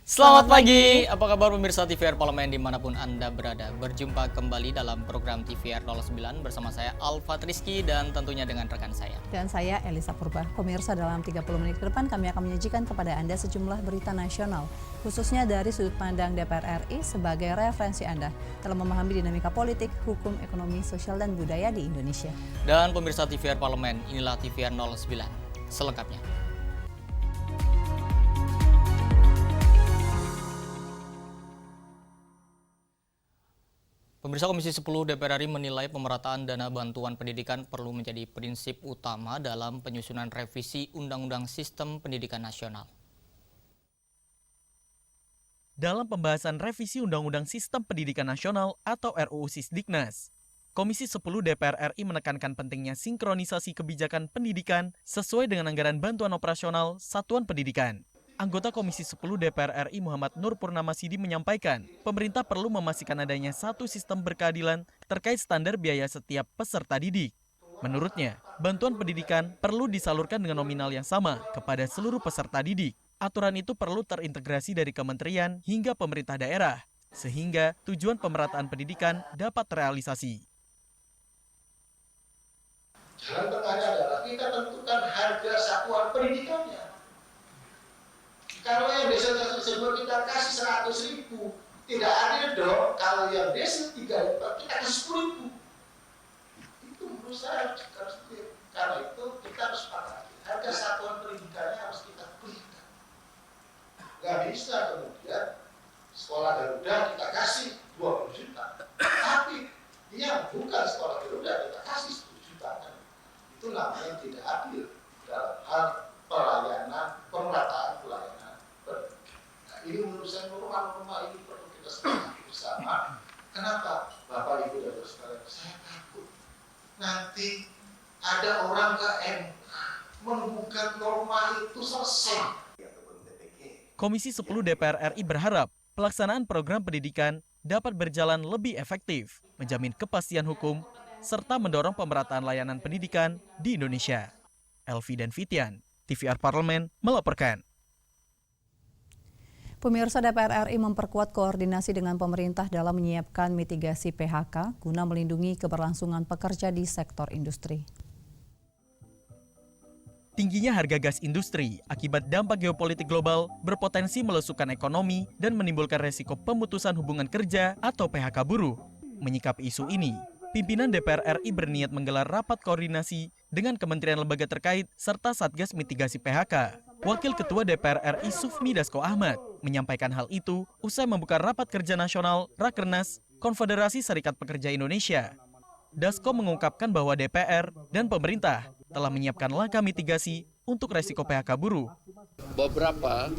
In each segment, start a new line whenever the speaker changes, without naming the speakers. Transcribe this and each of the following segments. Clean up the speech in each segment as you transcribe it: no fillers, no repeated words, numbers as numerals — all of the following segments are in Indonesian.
Selamat pagi, apa kabar pemirsa TVR Parlemen dimanapun Anda berada. Berjumpa kembali dalam program TVR 09 bersama saya Alfa Rizky dan tentunya dengan rekan saya.
Dan saya Elisa Purba. Pemirsa, dalam 30 menit ke depan kami akan menyajikan kepada Anda sejumlah berita nasional, khususnya dari sudut pandang DPR RI sebagai referensi Anda dalam memahami dinamika politik, hukum, ekonomi, sosial, dan budaya di Indonesia.
Dan pemirsa TVR Parlemen, inilah TVR 09 selengkapnya. Pemirsa, Komisi 10 DPR RI menilai pemerataan dana bantuan pendidikan perlu menjadi prinsip utama dalam penyusunan revisi Undang-Undang Sistem Pendidikan Nasional.
Dalam pembahasan revisi Undang-Undang Sistem Pendidikan Nasional atau RUU Sisdiknas, Komisi 10 DPR RI menekankan pentingnya sinkronisasi kebijakan pendidikan sesuai dengan anggaran bantuan operasional Satuan Pendidikan. Anggota Komisi 10 DPR RI Muhammad Nur Purnamasidi menyampaikan, pemerintah perlu memastikan adanya satu sistem berkeadilan terkait standar biaya setiap peserta didik. Menurutnya, bantuan pendidikan perlu disalurkan dengan nominal yang sama kepada seluruh peserta didik. Aturan itu perlu terintegrasi dari kementerian hingga pemerintah daerah, sehingga tujuan pemerataan pendidikan dapat terrealisasi.
Jalan tengahnya adalah kita tentukan harga satuan pendidikannya. Kalau yang desa tersebut kita kasih 100.000, tidak adil dong. Kalau yang desa 3 kita kasih 10.000. Itu menurut saya harus clear. Karena itu kita harus sepakati. Harga satuan pendidikannya harus kita berikan. Gak bisa kemudian sekolah Garuda kita kasih 20 juta. Tapi yang bukan sekolah Garuda kita kasih 10 juta. Itu namanya tidak adil dalam hal pelayanan, pemerataan pelayanan. Nah, ini menurut saya norma-norma ini perlu kita sepakati bersama. Kenapa? Bapak Ibu dan Saudara, saya takut nanti ada orang ke MK menggugat norma itu selesai.
Komisi 10 DPR RI berharap pelaksanaan program pendidikan dapat berjalan lebih efektif, menjamin kepastian hukum, serta mendorong pemerataan layanan pendidikan di Indonesia. Elvi dan Fitian, TVR Parlemen melaporkan.
Pemirsa, DPR RI memperkuat koordinasi dengan pemerintah dalam menyiapkan mitigasi PHK guna melindungi keberlangsungan pekerja di sektor industri.
Tingginya harga gas industri akibat dampak geopolitik global berpotensi melesukkan ekonomi dan menimbulkan resiko pemutusan hubungan kerja atau PHK buruh. Menyikapi isu ini, pimpinan DPR RI berniat menggelar rapat koordinasi dengan kementerian lembaga terkait serta Satgas Mitigasi PHK. Wakil Ketua DPR RI Sufmi Dasko Ahmad menyampaikan hal itu usai membuka rapat kerja nasional Rakernas Konfederasi Serikat Pekerja Indonesia. Dasko mengungkapkan bahwa DPR dan pemerintah telah menyiapkan langkah mitigasi untuk resiko PHK buruh.
Beberapa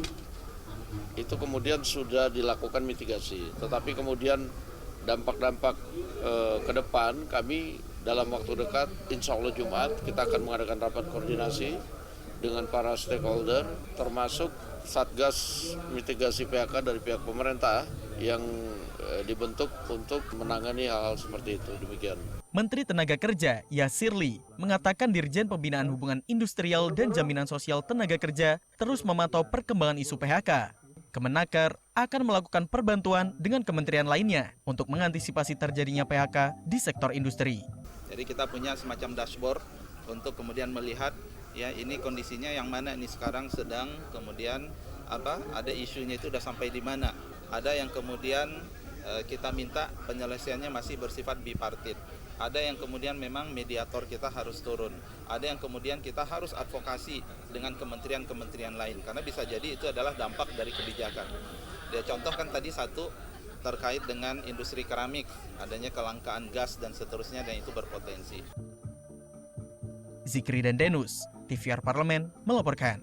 itu kemudian sudah dilakukan mitigasi, tetapi kemudian dampak-dampak ke depan kami dalam waktu dekat, insya Allah Jumat, kita akan mengadakan rapat koordinasi dengan para stakeholder, termasuk Satgas Mitigasi PHK dari pihak pemerintah yang dibentuk untuk menangani hal-hal seperti itu. Demikian.
Menteri Tenaga Kerja Yasirli mengatakan Dirjen Pembinaan Hubungan Industrial dan Jaminan Sosial Tenaga Kerja terus memantau perkembangan isu PHK. Kemenaker akan melakukan perbantuan dengan kementerian lainnya untuk mengantisipasi terjadinya PHK di sektor industri.
Jadi kita punya semacam dashboard untuk kemudian melihat ya ini kondisinya yang mana ini sekarang sedang, kemudian ada isunya itu sudah sampai di mana. Ada yang kemudian kita minta penyelesaiannya masih bersifat bipartit. Ada yang kemudian memang mediator kita harus turun. Ada yang kemudian kita harus advokasi dengan kementerian-kementerian lain. Karena bisa jadi itu adalah dampak dari kebijakan. Dia contohkan tadi satu terkait dengan industri keramik. Adanya kelangkaan gas dan seterusnya dan itu berpotensi.
Zikri dan Denus, TVR Parlemen melaporkan.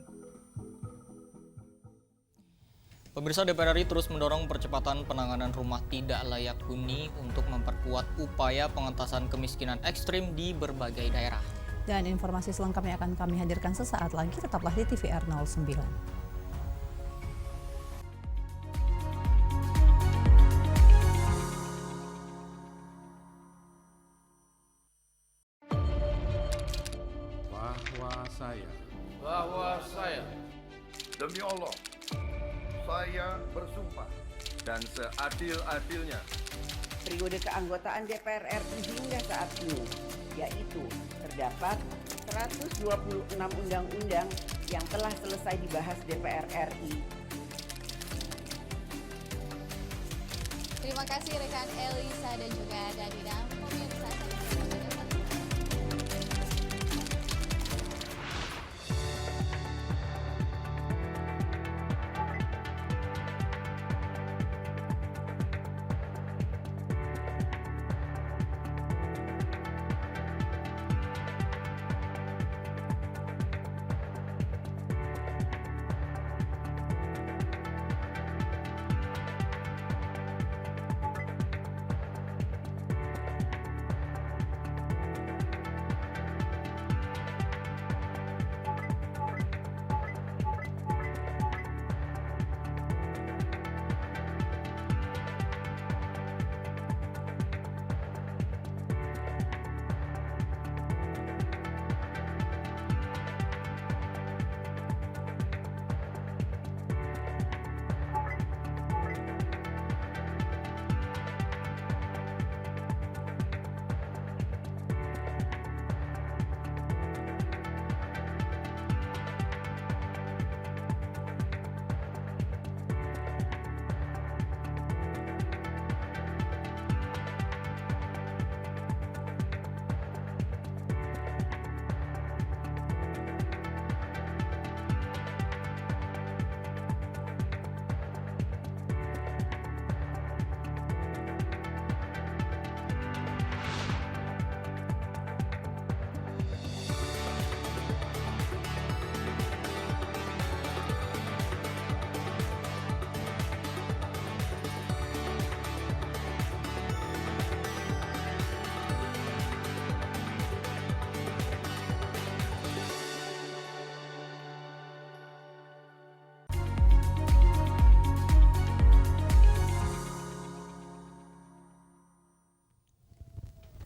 Pemirsa, DPR RI terus mendorong percepatan penanganan rumah tidak layak huni untuk memperkuat upaya pengentasan kemiskinan ekstrim di berbagai daerah.
Dan informasi selengkapnya akan kami hadirkan sesaat lagi, tetaplah di TVR 09.
Bahwa saya demi Allah Saya bersumpah dan seadil-adilnya
periode keanggotaan DPR RI hingga saat ini, yaitu terdapat 126 undang-undang yang telah selesai dibahas DPR RI.
Terima kasih rekan Elisa dan juga Danida. Pemirsa,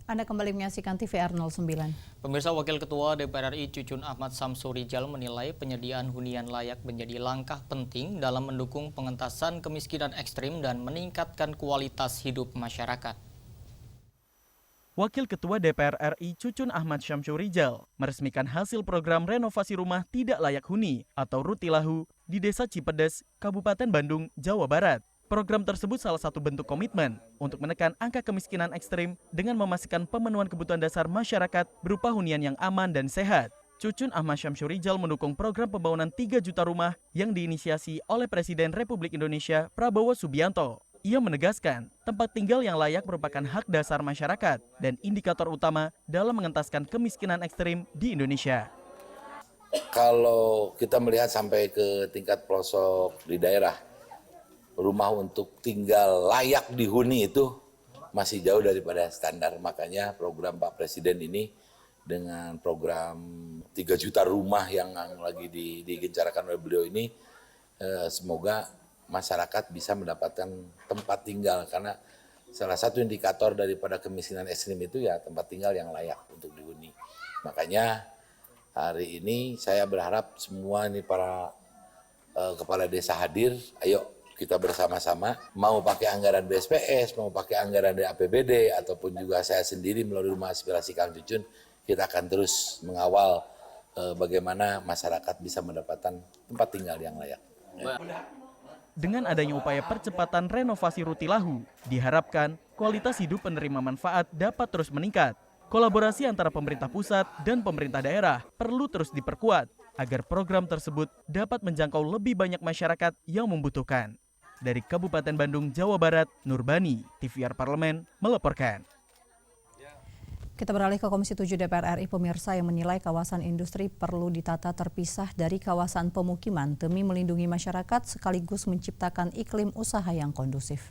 Anda kembali menyaksikan TVR 09.
Pemirsa, Wakil Ketua DPR RI Cucun Ahmad Samsurijal menilai penyediaan hunian layak menjadi langkah penting dalam mendukung pengentasan kemiskinan ekstrim dan meningkatkan kualitas hidup masyarakat.
Wakil Ketua DPR RI Cucun Ahmad Syamsurijal meresmikan hasil program renovasi rumah tidak layak huni atau Rutilahu di Desa Cipedes, Kabupaten Bandung, Jawa Barat. Program tersebut salah satu bentuk komitmen untuk menekan angka kemiskinan ekstrim dengan memastikan pemenuhan kebutuhan dasar masyarakat berupa hunian yang aman dan sehat. Cucun Ahmad Syamsurijal mendukung program pembangunan 3 juta rumah yang diinisiasi oleh Presiden Republik Indonesia Prabowo Subianto. Ia menegaskan, tempat tinggal yang layak merupakan hak dasar masyarakat dan indikator utama dalam mengentaskan kemiskinan ekstrim di Indonesia.
Kalau kita melihat sampai ke tingkat pelosok di daerah, rumah untuk tinggal layak dihuni itu masih jauh daripada standar. Makanya program Pak Presiden ini dengan program 3 juta rumah yang lagi digencarkan oleh beliau ini, semoga masyarakat bisa mendapatkan tempat tinggal. Karena salah satu indikator daripada kemiskinan ekstrim itu ya tempat tinggal yang layak untuk dihuni. Makanya hari ini saya berharap semua ini para kepala desa hadir, ayo kita bersama-sama, mau pakai anggaran BSPS, mau pakai anggaran dari APBD, ataupun juga saya sendiri melalui Rumah Aspirasi Kang Cucun, kita akan terus mengawal bagaimana masyarakat bisa mendapatkan tempat tinggal yang layak.
Dengan adanya upaya percepatan renovasi Rutilahu, diharapkan kualitas hidup penerima manfaat dapat terus meningkat. Kolaborasi antara pemerintah pusat dan pemerintah daerah perlu terus diperkuat agar program tersebut dapat menjangkau lebih banyak masyarakat yang membutuhkan. Dari Kabupaten Bandung, Jawa Barat, Nurbani, TVR Parlemen, melaporkan.
Kita beralih ke Komisi 7 DPR RI, pemirsa, yang menilai kawasan industri perlu ditata terpisah dari kawasan pemukiman demi melindungi masyarakat sekaligus menciptakan iklim usaha yang kondusif.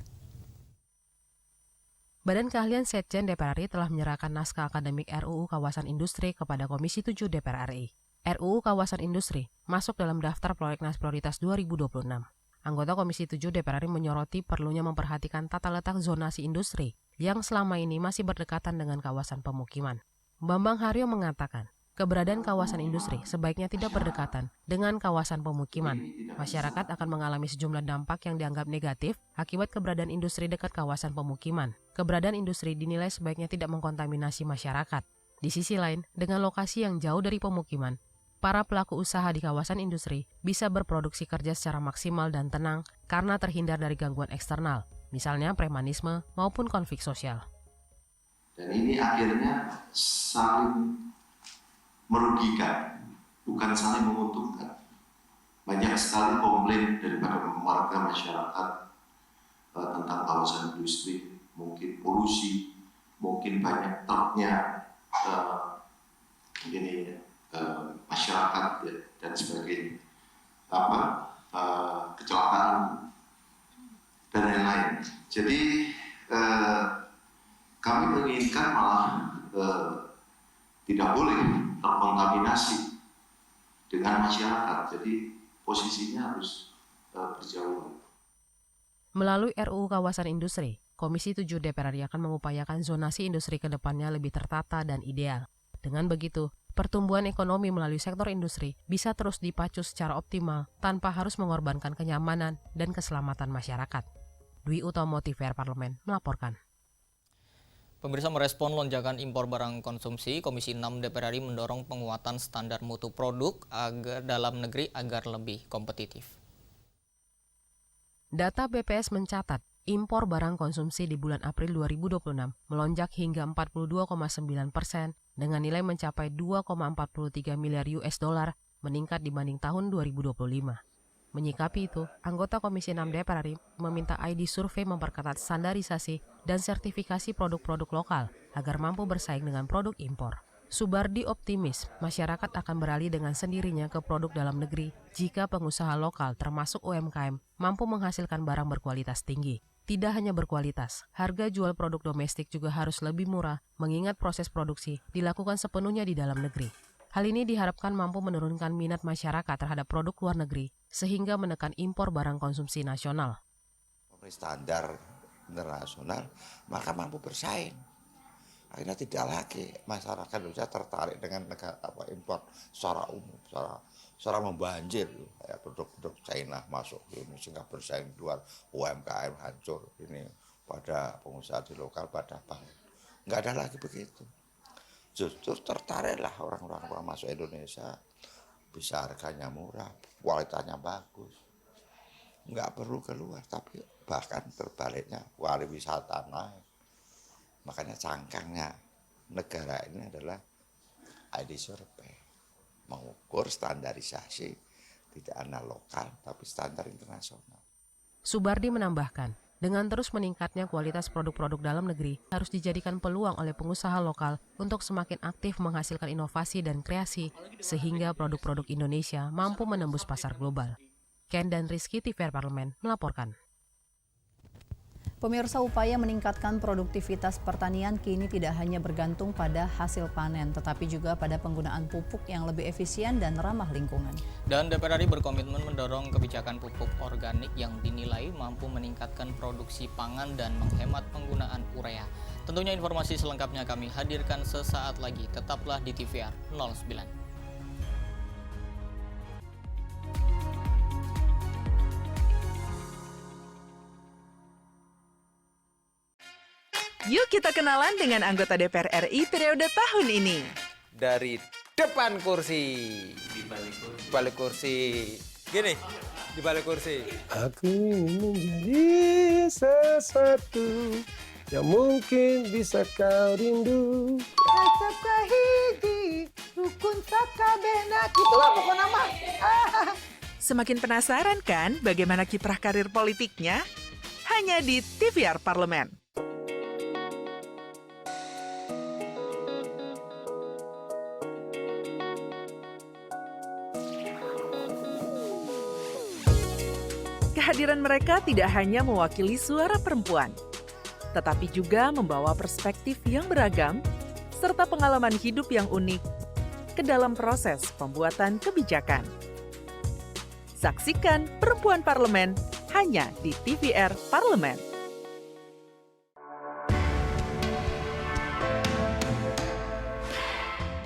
Badan Keahlian Setjen DPR RI telah menyerahkan naskah akademik RUU Kawasan Industri kepada Komisi 7 DPR RI. RUU Kawasan Industri masuk dalam daftar prolegnas prioritas 2026. Anggota Komisi 7 DPR RI menyoroti perlunya memperhatikan tata letak zonasi industri yang selama ini masih berdekatan dengan kawasan pemukiman. Bambang Haryo mengatakan, Keberadaan kawasan industri sebaiknya tidak berdekatan dengan kawasan pemukiman. Masyarakat akan mengalami sejumlah dampak yang dianggap negatif akibat keberadaan industri dekat kawasan pemukiman. Keberadaan industri dinilai sebaiknya tidak mengkontaminasi masyarakat. Di sisi lain, dengan lokasi yang jauh dari pemukiman, para pelaku usaha di kawasan industri bisa berproduksi kerja secara maksimal dan tenang karena terhindar dari gangguan eksternal, misalnya premanisme maupun konflik sosial.
Dan ini akhirnya saling merugikan, bukan saling menguntungkan. Banyak sekali komplain daripada warga masyarakat tentang kawasan industri, mungkin polusi, mungkin banyak truknya, masyarakat dan sebagainya, kecelakaan dan lain-lain. Jadi kami menginginkan malah tidak boleh terkontaminasi dengan masyarakat. Jadi posisinya harus berjauhan.
Melalui RUU Kawasan Industri, Komisi 7 DPR RI akan mengupayakan zonasi industri ke depannya lebih tertata dan ideal. Dengan begitu, pertumbuhan ekonomi melalui sektor industri bisa terus dipacu secara optimal tanpa harus mengorbankan kenyamanan dan keselamatan masyarakat. Dwi Utomo, TVR Parlemen, melaporkan.
Pemirsa, merespon lonjakan impor barang konsumsi, Komisi 6 DPR RI mendorong penguatan standar mutu produk dalam negeri agar lebih kompetitif.
Data BPS mencatat, impor barang konsumsi di bulan April 2026 melonjak hingga 42,9% dengan nilai mencapai 2,43 miliar US dollar, meningkat dibanding tahun 2025. Menyikapi itu, anggota Komisi 6 DPR RI meminta ID Survei memperketat standarisasi dan sertifikasi produk-produk lokal agar mampu bersaing dengan produk impor. Subardi optimis masyarakat akan beralih dengan sendirinya ke produk dalam negeri jika pengusaha lokal termasuk UMKM mampu menghasilkan barang berkualitas tinggi. Tidak hanya berkualitas, harga jual produk domestik juga harus lebih murah mengingat proses produksi dilakukan sepenuhnya di dalam negeri. Hal ini diharapkan mampu menurunkan minat masyarakat terhadap produk luar negeri sehingga menekan impor barang konsumsi nasional.
Standar internasional maka mampu bersaing. Akhirnya tidak lagi masyarakat Indonesia tertarik dengan negara impor secara umum, secara membanjir. Kayak produk-produk China masuk ini sehingga bersaing luar, UMKM hancur. Ini pada pengusaha di lokal pada bank. Nggak ada lagi begitu. Justru tertariklah orang-orang masuk Indonesia, bisa harganya murah, kualitasnya bagus. Nggak perlu keluar, tapi bahkan terbaliknya pariwisata naik. Makanya cangkangnya negara ini adalah ID Survei, mengukur standarisasi tidak hanya lokal tapi standar internasional.
Subardi menambahkan, dengan terus meningkatnya kualitas produk-produk dalam negeri harus dijadikan peluang oleh pengusaha lokal untuk semakin aktif menghasilkan inovasi dan kreasi sehingga produk-produk Indonesia mampu menembus pasar global. Ken dan Rizky, TVR Parlemen, melaporkan.
Pemirsa, upaya meningkatkan produktivitas pertanian kini tidak hanya bergantung pada hasil panen, tetapi juga pada penggunaan pupuk yang lebih efisien dan ramah lingkungan.
Dan DPR RI berkomitmen mendorong kebijakan pupuk organik yang dinilai mampu meningkatkan produksi pangan dan menghemat penggunaan urea. Tentunya informasi selengkapnya kami hadirkan sesaat lagi. Tetaplah di TVR 09.
Yuk kita kenalan dengan anggota DPR RI periode tahun ini.
Dari depan kursi. Di balik kursi. Gini, di balik kursi.
Aku ingin menjadi sesuatu yang mungkin bisa kau rindu.
Rukun sakabena. Itulah pokok nama. Semakin penasaran kan bagaimana kiprah karir politiknya? Hanya di TVR Parlemen. Kehadiran mereka tidak hanya mewakili suara perempuan, tetapi juga membawa perspektif yang beragam serta pengalaman hidup yang unik ke dalam proses pembuatan kebijakan. Saksikan Perempuan Parlemen hanya di TVR Parlemen.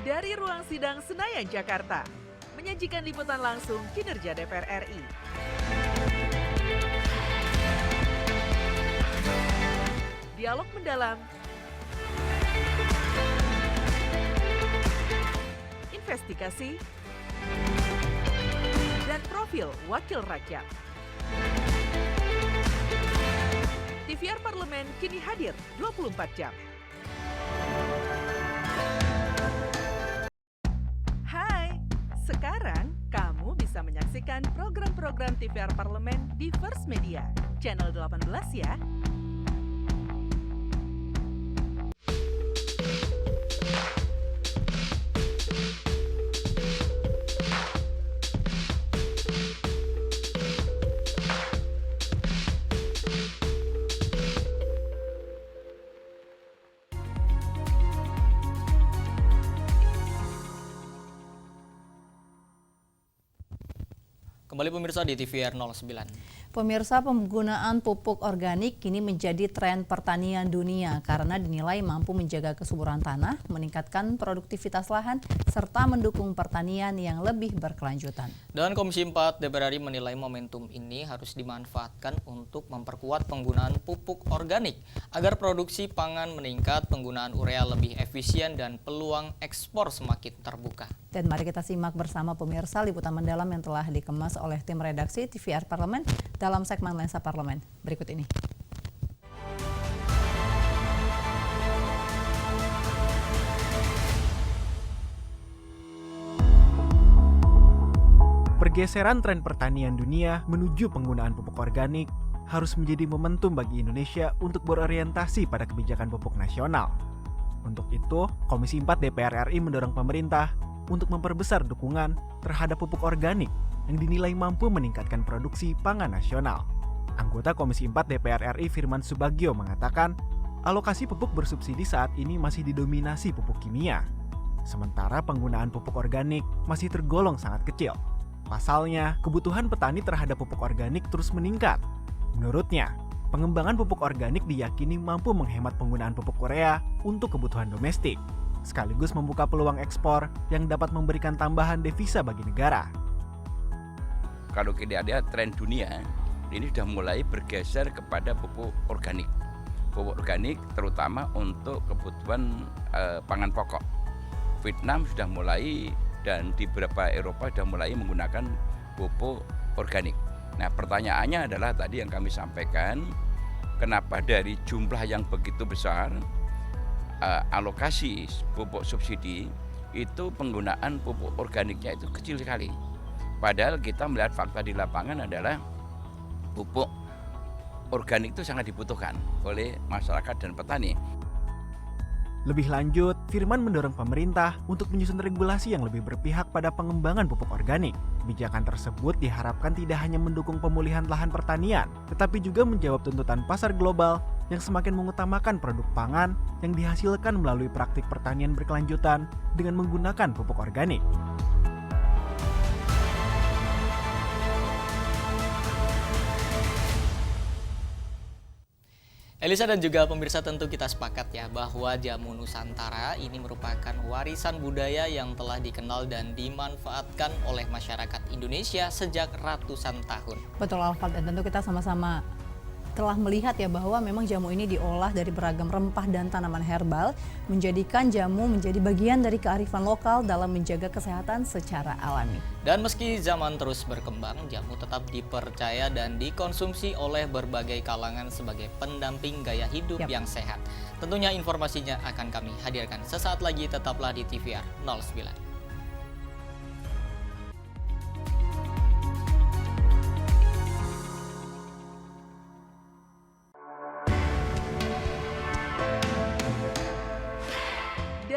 Dari ruang sidang Sidang Senayan, Jakarta, menyajikan liputan langsung kinerja DPR RI. Dialog mendalam, investigasi, dan profil wakil rakyat. TVR Parlemen kini hadir 24 jam. Hai, sekarang kamu bisa menyaksikan program-program TVR Parlemen di First Media, channel 18 ya.
Kembali pemirsa di TVR 09.
Pemirsa, penggunaan pupuk organik kini menjadi tren pertanian dunia karena dinilai mampu menjaga kesuburan tanah, meningkatkan produktivitas lahan, serta mendukung pertanian yang lebih berkelanjutan.
Dan Komisi 4 DPR RI menilai momentum ini harus dimanfaatkan untuk memperkuat penggunaan pupuk organik agar produksi pangan meningkat, penggunaan urea lebih efisien, dan peluang ekspor semakin terbuka.
Dan mari kita simak bersama pemirsa liputan mendalam yang telah dikemas oleh tim redaksi TVR Parlemen dalam segmen Lensa Parlemen berikut ini.
Pergeseran tren pertanian dunia menuju penggunaan pupuk organik harus menjadi momentum bagi Indonesia untuk berorientasi pada kebijakan pupuk nasional. Untuk itu, Komisi 4 DPR RI mendorong pemerintah untuk memperbesar dukungan terhadap pupuk organik yang dinilai mampu meningkatkan produksi pangan nasional. Anggota Komisi 4 DPR RI Firman Subagio mengatakan, alokasi pupuk bersubsidi saat ini masih didominasi pupuk kimia, sementara penggunaan pupuk organik masih tergolong sangat kecil. Pasalnya, kebutuhan petani terhadap pupuk organik terus meningkat. Menurutnya, pengembangan pupuk organik diyakini mampu menghemat penggunaan pupuk urea untuk kebutuhan domestik, sekaligus membuka peluang ekspor yang dapat memberikan tambahan devisa bagi negara.
Kalau kita lihat tren dunia, ini sudah mulai bergeser kepada pupuk organik. Pupuk organik terutama untuk kebutuhan pangan pokok. Vietnam sudah mulai dan di beberapa Eropa sudah mulai menggunakan pupuk organik. Nah, pertanyaannya adalah tadi yang kami sampaikan, kenapa dari jumlah yang begitu besar alokasi pupuk subsidi itu penggunaan pupuk organiknya itu kecil sekali. Padahal kita melihat fakta di lapangan adalah pupuk organik itu sangat dibutuhkan oleh masyarakat dan petani.
Lebih lanjut, Firman mendorong pemerintah untuk menyusun regulasi yang lebih berpihak pada pengembangan pupuk organik. Kebijakan tersebut diharapkan tidak hanya mendukung pemulihan lahan pertanian, tetapi juga menjawab tuntutan pasar global yang semakin mengutamakan produk pangan yang dihasilkan melalui praktik pertanian berkelanjutan dengan menggunakan pupuk organik.
Elisa dan juga pemirsa, tentu kita sepakat ya bahwa jamu Nusantara ini merupakan warisan budaya yang telah dikenal dan dimanfaatkan oleh masyarakat Indonesia sejak ratusan tahun.
Betul Alfred, dan tentu kita sama-sama telah melihat ya bahwa memang jamu ini diolah dari beragam rempah dan tanaman herbal, menjadikan jamu menjadi bagian dari kearifan lokal dalam menjaga kesehatan secara alami.
Dan meski zaman terus berkembang, jamu tetap dipercaya dan dikonsumsi oleh berbagai kalangan sebagai pendamping gaya hidup yang sehat. Tentunya informasinya akan kami hadirkan sesaat lagi, tetaplah di TVR 09.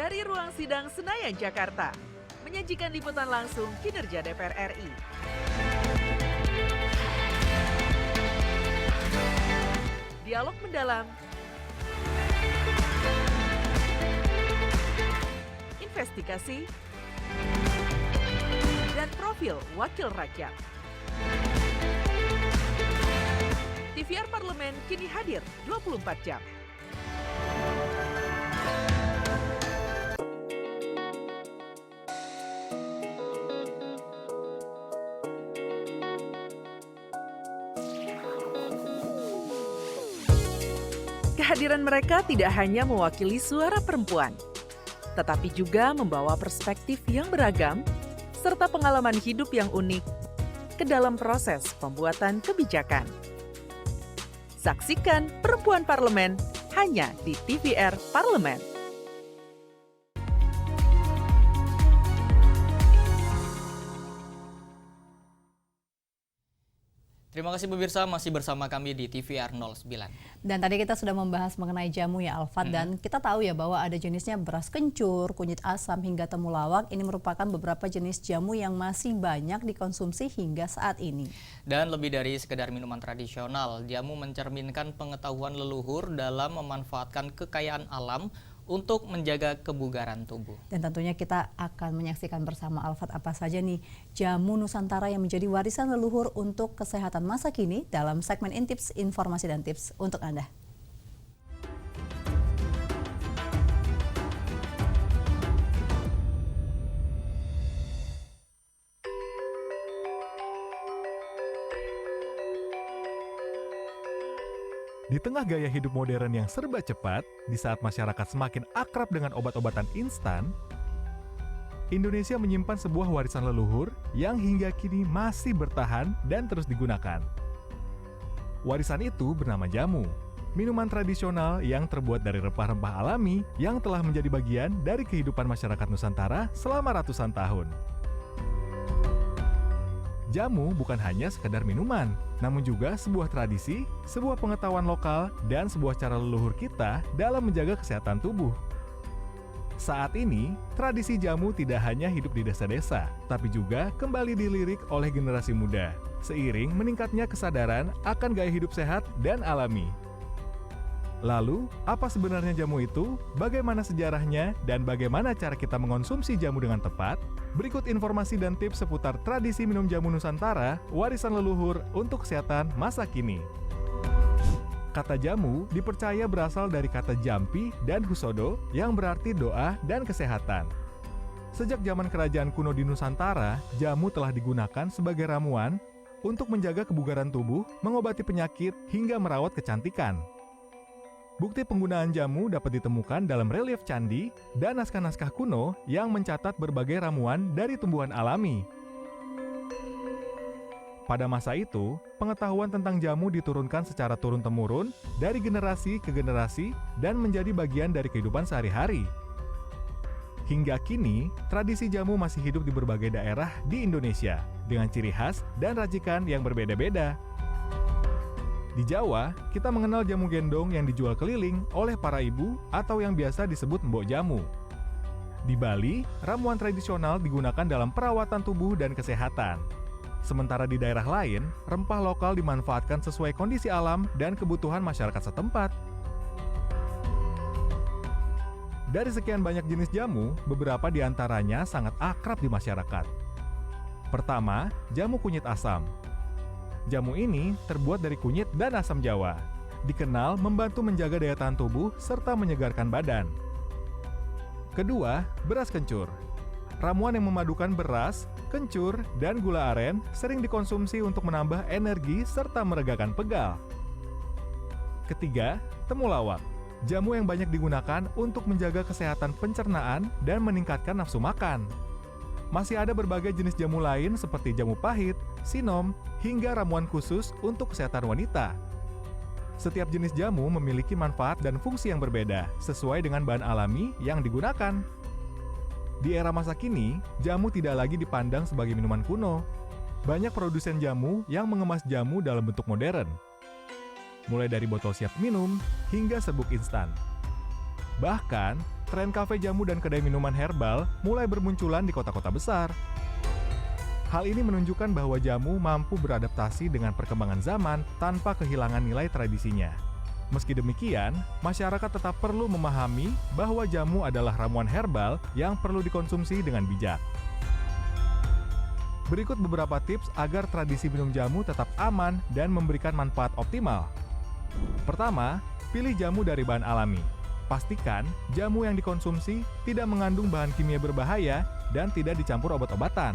Dari ruang sidang Senayan, Jakarta, menyajikan liputan langsung kinerja DPR RI. Dialog mendalam, investigasi, dan profil wakil rakyat. TVR Parlemen kini hadir 24 jam. Kehadiran mereka tidak hanya mewakili suara perempuan, tetapi juga membawa perspektif yang beragam serta pengalaman hidup yang unik ke dalam proses pembuatan kebijakan. Saksikan Perempuan Parlemen hanya di TVR Parlemen.
Terima kasih pemirsa, masih bersama kami di TVR 09.
Dan tadi kita sudah membahas mengenai jamu ya Alfat, dan kita tahu ya bahwa ada jenisnya beras kencur, kunyit asam hingga temulawak. Ini merupakan beberapa jenis jamu yang masih banyak dikonsumsi hingga saat ini.
Dan lebih dari sekedar minuman tradisional, jamu mencerminkan pengetahuan leluhur dalam memanfaatkan kekayaan alam untuk menjaga kebugaran tubuh.
Dan tentunya kita akan menyaksikan bersama Alfat apa saja nih jamu Nusantara yang menjadi warisan leluhur untuk kesehatan masa kini dalam segmen Intips, informasi dan tips untuk Anda.
Di tengah gaya hidup modern yang serba cepat, di saat masyarakat semakin akrab dengan obat-obatan instan, Indonesia menyimpan sebuah warisan leluhur yang hingga kini masih bertahan dan terus digunakan. Warisan itu bernama jamu, minuman tradisional yang terbuat dari rempah-rempah alami yang telah menjadi bagian dari kehidupan masyarakat Nusantara selama ratusan tahun. Jamu bukan hanya sekedar minuman, namun juga sebuah tradisi, sebuah pengetahuan lokal, dan sebuah cara leluhur kita dalam menjaga kesehatan tubuh. Saat ini, tradisi jamu tidak hanya hidup di desa-desa, tapi juga kembali dilirik oleh generasi muda, seiring meningkatnya kesadaran akan gaya hidup sehat dan alami. Lalu, apa sebenarnya jamu itu? Bagaimana sejarahnya? Dan bagaimana cara kita mengonsumsi jamu dengan tepat? Berikut informasi dan tips seputar tradisi minum jamu Nusantara, warisan leluhur untuk kesehatan masa kini. Kata jamu dipercaya berasal dari kata jampi dan husodo yang berarti doa dan kesehatan. Sejak zaman kerajaan kuno di Nusantara, jamu telah digunakan sebagai ramuan untuk menjaga kebugaran tubuh, mengobati penyakit, hingga merawat kecantikan. Bukti penggunaan jamu dapat ditemukan dalam relief candi dan naskah-naskah kuno yang mencatat berbagai ramuan dari tumbuhan alami. Pada masa itu, pengetahuan tentang jamu diturunkan secara turun-temurun dari generasi ke generasi dan menjadi bagian dari kehidupan sehari-hari. Hingga kini, tradisi jamu masih hidup di berbagai daerah di Indonesia dengan ciri khas dan racikan yang berbeda-beda. Di Jawa, kita mengenal jamu gendong yang dijual keliling oleh para ibu atau yang biasa disebut mbok jamu. Di Bali, ramuan tradisional digunakan dalam perawatan tubuh dan kesehatan. Sementara di daerah lain, rempah lokal dimanfaatkan sesuai kondisi alam dan kebutuhan masyarakat setempat. Dari sekian banyak jenis jamu, beberapa di antaranya sangat akrab di masyarakat. Pertama, jamu kunyit asam. Jamu ini terbuat dari kunyit dan asam jawa. Dikenal membantu menjaga daya tahan tubuh serta menyegarkan badan. Kedua, beras kencur. Ramuan yang memadukan beras, kencur, dan gula aren sering dikonsumsi untuk menambah energi serta meregakan pegal. Ketiga, temulawak. Jamu yang banyak digunakan untuk menjaga kesehatan pencernaan dan meningkatkan nafsu makan. Masih ada berbagai jenis jamu lain seperti jamu pahit, sinom, hingga ramuan khusus untuk kesehatan wanita. Setiap jenis jamu memiliki manfaat dan fungsi yang berbeda, sesuai dengan bahan alami yang digunakan. Di era masa kini, jamu tidak lagi dipandang sebagai minuman kuno. Banyak produsen jamu yang mengemas jamu dalam bentuk modern, mulai dari botol siap minum hingga serbuk instan. Bahkan, tren kafe jamu dan kedai minuman herbal mulai bermunculan di kota-kota besar. Hal ini menunjukkan bahwa jamu mampu beradaptasi dengan perkembangan zaman tanpa kehilangan nilai tradisinya. Meski demikian, masyarakat tetap perlu memahami bahwa jamu adalah ramuan herbal yang perlu dikonsumsi dengan bijak. Berikut beberapa tips agar tradisi minum jamu tetap aman dan memberikan manfaat optimal. Pertama, pilih jamu dari bahan alami. Pastikan jamu yang dikonsumsi tidak mengandung bahan kimia berbahaya dan tidak dicampur obat-obatan.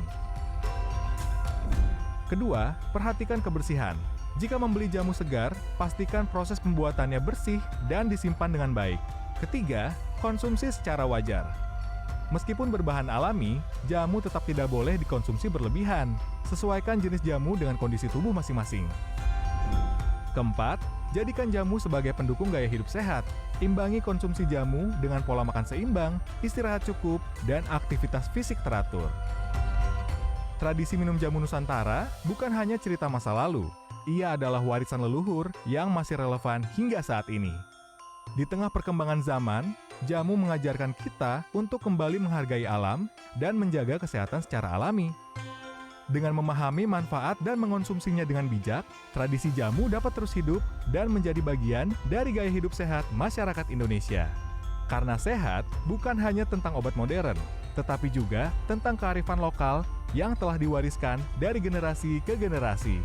Kedua, perhatikan kebersihan. Jika membeli jamu segar, pastikan proses pembuatannya bersih dan disimpan dengan baik. Ketiga, konsumsi secara wajar. Meskipun berbahan alami, jamu tetap tidak boleh dikonsumsi berlebihan. Sesuaikan jenis jamu dengan kondisi tubuh masing-masing. Keempat, jadikan jamu sebagai pendukung gaya hidup sehat. Imbangi konsumsi jamu dengan pola makan seimbang, istirahat cukup, dan aktivitas fisik teratur. Tradisi minum jamu Nusantara bukan hanya cerita masa lalu. Ia adalah warisan leluhur yang masih relevan hingga saat ini. Di tengah perkembangan zaman, jamu mengajarkan kita untuk kembali menghargai alam dan menjaga kesehatan secara alami. Dengan memahami manfaat dan mengonsumsinya dengan bijak, tradisi jamu dapat terus hidup dan menjadi bagian dari gaya hidup sehat masyarakat Indonesia. Karena sehat bukan hanya tentang obat modern, tetapi juga tentang kearifan lokal yang telah diwariskan dari generasi ke generasi.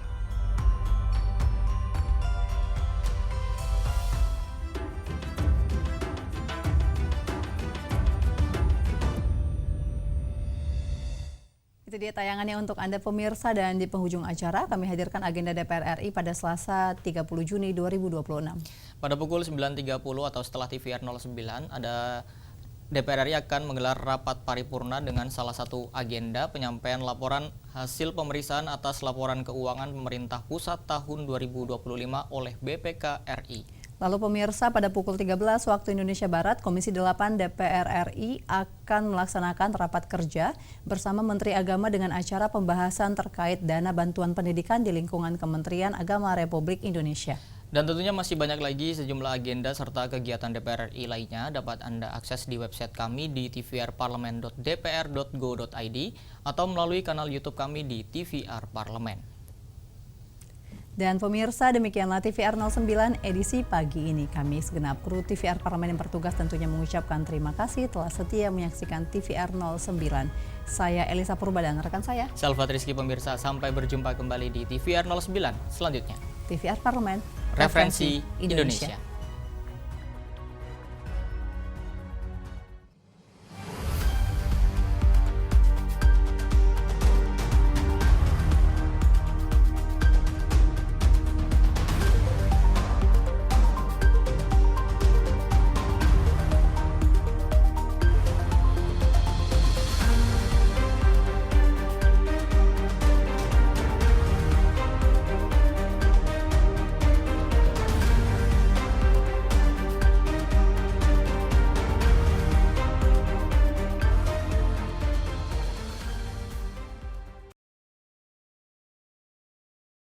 Itu dia tayangannya untuk Anda pemirsa, dan di penghujung acara kami hadirkan agenda DPR RI pada Selasa 30 Juni 2026.
Pada pukul 9.30 atau setelah TVR 09, DPR RI akan menggelar rapat paripurna dengan salah satu agenda penyampaian laporan hasil pemeriksaan atas laporan keuangan pemerintah pusat tahun 2025 oleh BPK RI.
Lalu pemirsa, pada pukul 13 waktu Indonesia Barat, Komisi 8 DPR RI akan melaksanakan rapat kerja bersama Menteri Agama dengan acara pembahasan terkait dana bantuan pendidikan di lingkungan Kementerian Agama Republik Indonesia.
Dan tentunya masih banyak lagi sejumlah agenda serta kegiatan DPR RI lainnya dapat Anda akses di website kami di tvrparlemen.dpr.go.id atau melalui kanal YouTube kami di TVR Parlemen.
Dan pemirsa, demikianlah TVR 09 edisi pagi ini. Kami segenap kru TVR Parlemen yang bertugas tentunya mengucapkan terima kasih telah setia menyaksikan TVR 09. Saya Elisa Purba dan rekan saya
Salvat Rizky. Pemirsa, sampai berjumpa kembali di TVR 09 selanjutnya.
TVR Parlemen,
Referensi Indonesia.